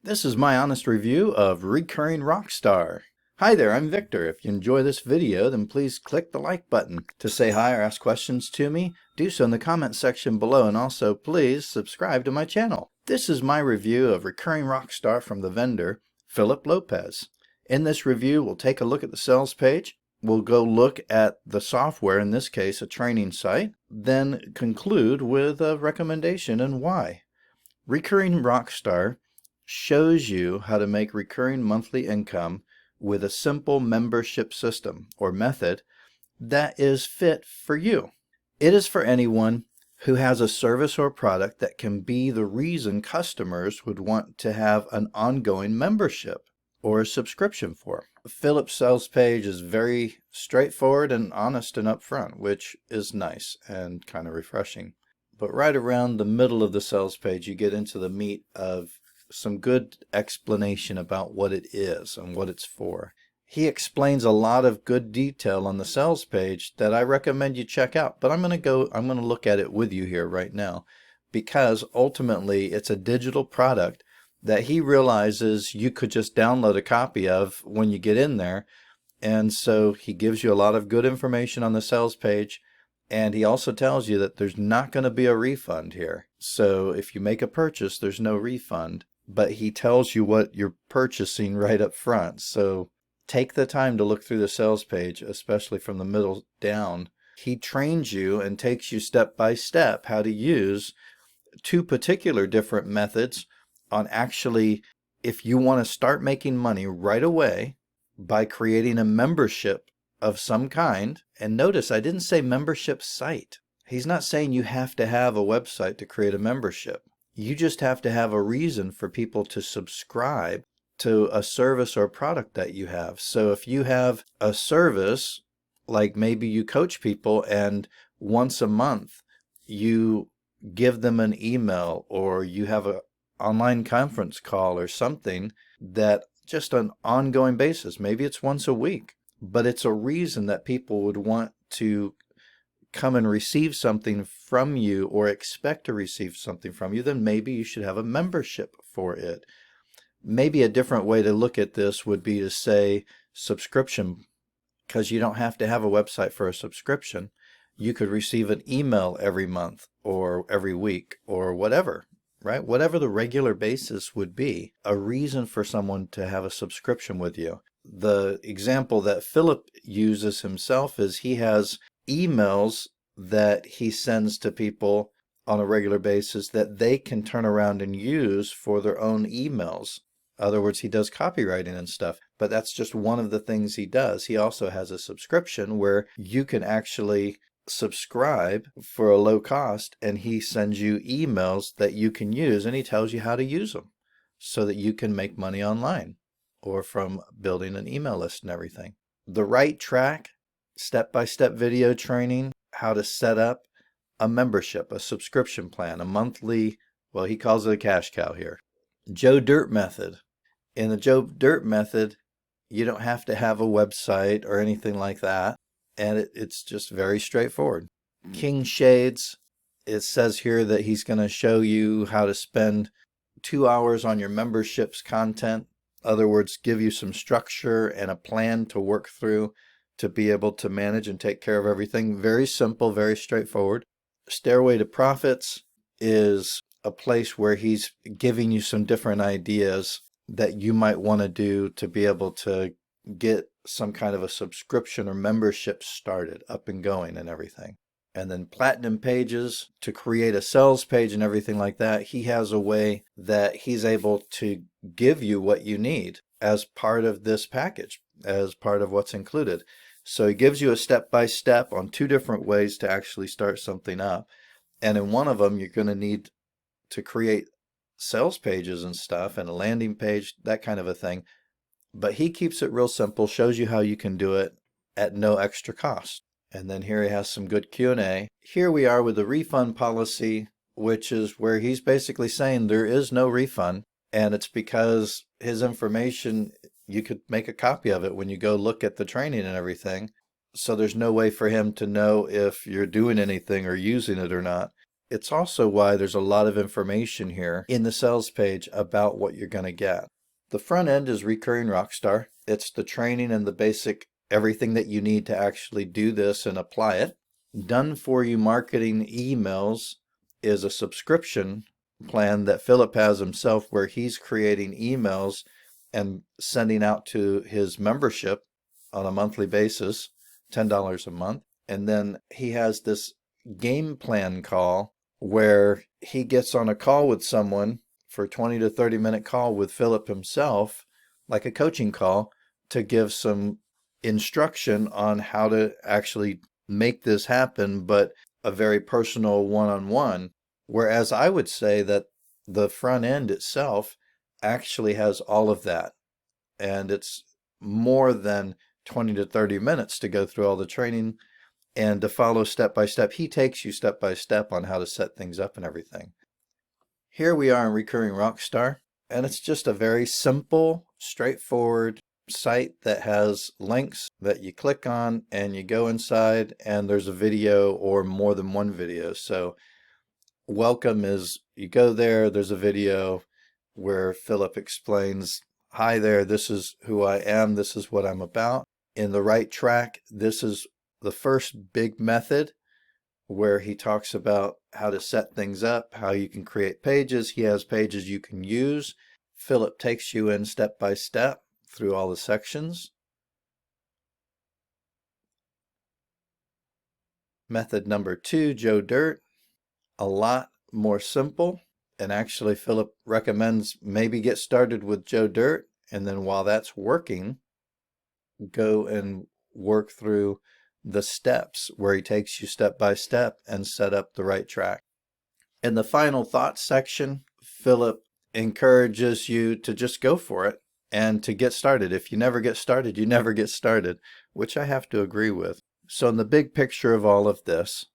This is my honest review of Recurring Rockstar. Hi there, I'm Victor. If you enjoy this video, then please click the like button. To say hi or ask questions to me, do so in the comment section below, and also please subscribe to my channel. This is my review of Recurring Rockstar from the vendor, Phillip Lopez. In this review, we'll take a look at the sales page. We'll go look at the software, in this case a training site, then conclude with a recommendation and why. Recurring Rockstar shows you how to make recurring monthly income with a simple membership system or method that is fit for you. It is for anyone who has a service or product that can be the reason customers would want to have an ongoing membership or a subscription for. Phillip's sales page is very straightforward and honest and upfront, which is nice and kind of refreshing. But right around the middle of the sales page, you get into the meat of some good explanation about what it is and what it's for. He explains a lot of good detail on the sales page that I recommend you check out, but I'm going to look at it with you here right now, because ultimately it's a digital product that he realizes you could just download a copy of when you get in there. And so he gives you a lot of good information on the sales page, and he also tells you that there's not going to be a refund here. So if you make a purchase, there's no refund. But he tells you what you're purchasing right up front. So take the time to look through the sales page, especially from the middle down. He trains you and takes you step by step how to use two particular different methods on actually, if you want to start making money right away by creating a membership of some kind. And notice I didn't say membership site. He's not saying you have to have a website to create a membership. You just have to have a reason for people to subscribe to a service or product that you have. So if you have a service, like maybe you coach people and once a month you give them an email, or you have an online conference call or something that just on an ongoing basis, maybe it's once a week, but it's a reason that people would want to come and receive something from you or expect to receive something from you, then maybe you should have a membership for it. Maybe a different way to look at this would be to say subscription, because you don't have to have a website for a subscription. You could receive an email every month or every week or whatever, right? Whatever the regular basis would be, a reason for someone to have a subscription with you. The example that Phillip uses himself is he has emails that he sends to people on a regular basis that they can turn around and use for their own emails. In other words, he does copywriting and stuff, but that's just one of the things he does. He also has a subscription where you can actually subscribe for a low cost, and he sends you emails that you can use, and he tells you how to use them so that you can make money online or from building an email list and everything. The right track, step-by-step video training, how to set up a membership, a subscription plan, a monthly, well, he calls it a cash cow here. Joe Dirt method. In the Joe Dirt method, you don't have to have a website or anything like that, and it's just very straightforward. �K𝐭 it says here that he's going to show you how to spend 2 hours on your membership's content. In other words, give you some structure and a plan to work through to be able to manage and take care of everything. Very simple, very straightforward. Stairway to Profits is a place where he's giving you some different ideas that you might want to do to be able to get some kind of a subscription or membership started, up and going and everything. And then Platinum Pages, to create a sales page and everything like that, he has a way that he's able to give you what you need as part of this package, as part of what's included. So he gives you a step-by-step on two different ways to actually start something up. And in one of them, you're going to need to create sales pages and stuff and a landing page, that kind of a thing. But he keeps it real simple, shows you how you can do it at no extra cost. And then here he has some good Q&A. Here we are with the refund policy, which is where he's basically saying there is no refund. And it's because his information, you could make a copy of it when you go look at the training and everything. So there's no way for him to know if you're doing anything or using it or not. it's also why there's a lot of information here in the sales page about what you're going to get. The front end is Recurring Rockstar. It's the training and the basic everything that you need to actually do this and apply it. Done for You Marketing Emails is a subscription plan that Phillip has himself, where he's creating emails and sending out to his membership on a monthly basis, $10 a month. And then he has this game plan call where he gets on a call with someone for a 20 to 30 minute call with Phillip himself, like a coaching call, to give some instruction on how to actually make this happen, but a very personal one-on-one. Whereas I would say that the front end itself actually has all of that, and it's more than 20 to 30 minutes to go through all the training and to follow step by step. He takes you step by step on how to set things up and everything. Here we are in Recurring Rockstar, and it's just a very simple, straightforward site that has links that you click on and you go inside, and there's a video or more than one video. So welcome is, you go there, there's a video where Phillip explains, hi there, this is who I am, this is what I'm about. In the right track, this is the first big method where he talks about how to set things up, how you can create pages. He has pages you can use. Phillip takes you in step by step through all the sections. Method number 2, Joe Dirt, a lot more simple. And actually Phillip recommends maybe get started with Joe Dirt, and then while that's working, go and work through the steps where he takes you step by step and set up the right track. In the final thoughts section, Phillip encourages you to just go for it and to get started. If you never get started, you never get started, which I have to agree with. So in the big picture of all of this,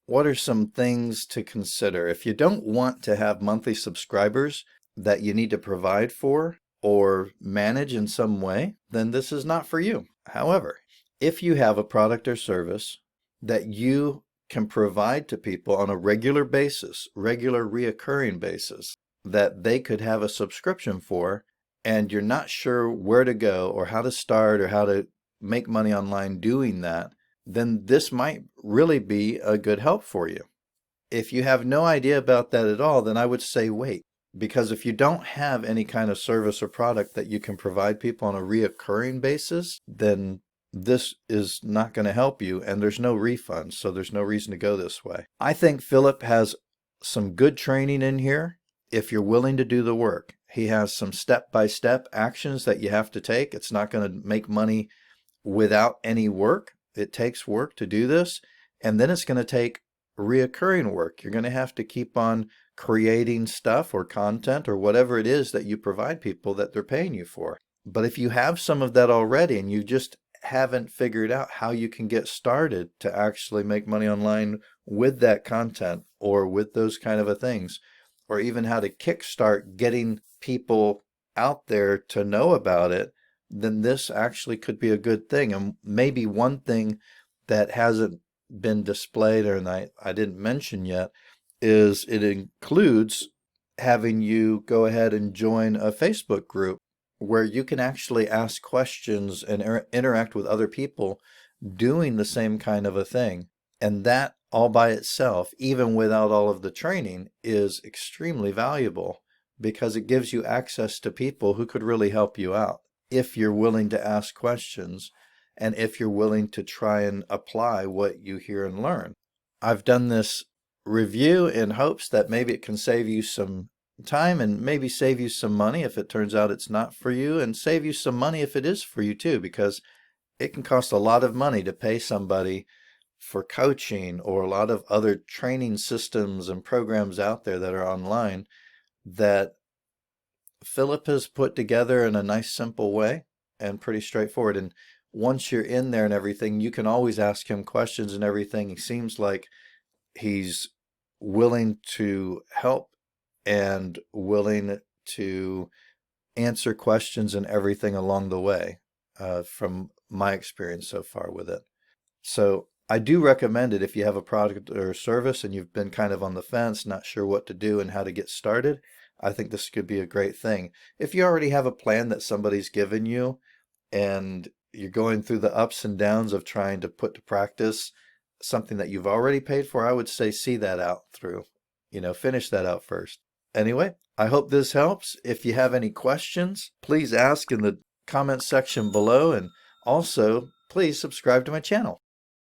what are some things to consider? If you don't want to have monthly subscribers that you need to provide for or manage in some way, then this is not for you. However, if you have a product or service that you can provide to people on a regular basis, regular reoccurring basis, that they could have a subscription for, and you're not sure where to go or how to start or how to make money online doing that, then this might really be a good help for you. If you have no idea about that at all, then I would say wait. Because if you don't have any kind of service or product that you can provide people on a reoccurring basis, then this is not going to help you, and there's no refunds, so there's no reason to go this way. I think Phillip has some good training in here if you're willing to do the work. He has some step-by-step actions that you have to take. It's not going to make money without any work. It takes work to do this, and then it's going to take reoccurring work. You're going to have to keep on creating stuff or content or whatever it is that you provide people that they're paying you for. But if you have some of that already and you just haven't figured out how you can get started to actually make money online with that content or with those kind of things, or even how to kickstart getting people out there to know about it, then this actually could be a good thing. And maybe one thing that hasn't been displayed or I didn't mention yet is it includes having you go ahead and join a Facebook group where you can actually ask questions and interact with other people doing the same kind of a thing. And that all by itself, even without all of the training, is extremely valuable because it gives you access to people who could really help you out if you're willing to ask questions and if you're willing to try and apply what you hear and learn. I've done this review in hopes that maybe it can save you some time and maybe save you some money if it turns out it's not for you, and save you some money if it is for you too, because it can cost a lot of money to pay somebody for coaching or a lot of other training systems and programs out there that are online that Phillip has put together in a nice simple way and pretty straightforward. And once you're in there and everything, you can always ask him questions and everything. He seems like he's willing to help and willing to answer questions and everything along the way, from my experience so far with it. So I do recommend it if you have a product or service and you've been kind of on the fence, not sure what to do and how to get started. I think this could be a great thing. If you already have a plan that somebody's given you and you're going through the ups and downs of trying to put to practice something that you've already paid for, I would say see that out through. Finish that out first. Anyway, I hope this helps. If you have any questions, please ask in the comment section below, and also please subscribe to my channel.